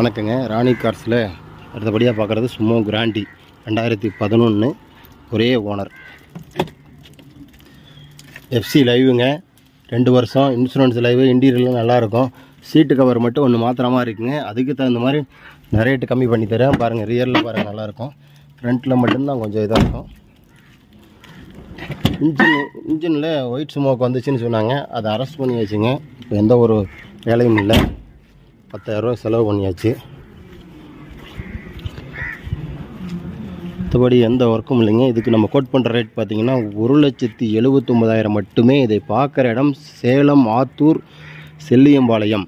வணக்கங்க. ராணி கார்ஸில் அடுத்தபடியாக பார்க்குறது சுமோ கிராண்டி 2011 ஒரே ஓனர். எஃப்சி லைவுங்க, 2 வருஷம் இன்சூரன்ஸ் லைவு. இன்டீரியர்லாம் நல்லாயிருக்கும். சீட்டு கவர் மட்டும் ஒன்று மாத்திரமாக இருக்குங்க. அதுக்கு தகுந்த மாதிரி நான் ரேட்டு கம்மி பண்ணி தரேன். பாருங்கள், ரியரில் பாருங்கள், நல்லாயிருக்கும். ஃப்ரண்ட்டில் மட்டும்தான் கொஞ்சம் இதாக இருக்கும். இன்ஜினில் ஒயிட் ஸ்மோக் வந்துச்சுன்னு சொன்னாங்க. அதை அரெஸ்ட் பண்ணி வச்சுங்க. இப்போ எந்த ஒரு வேலையும் இல்லை. 10,000 ரூபா செலவு பண்ணியாச்சு. மற்றபடி எந்த ஒர்க்கும் இல்லைங்க. இதுக்கு நம்ம கோட் பண்ணுற ரேட் பார்த்திங்கன்னா 1,79,000 மட்டுமே. இதை பார்க்குற இடம் சேலம் ஆத்தூர் செல்லியம்பாளையம்.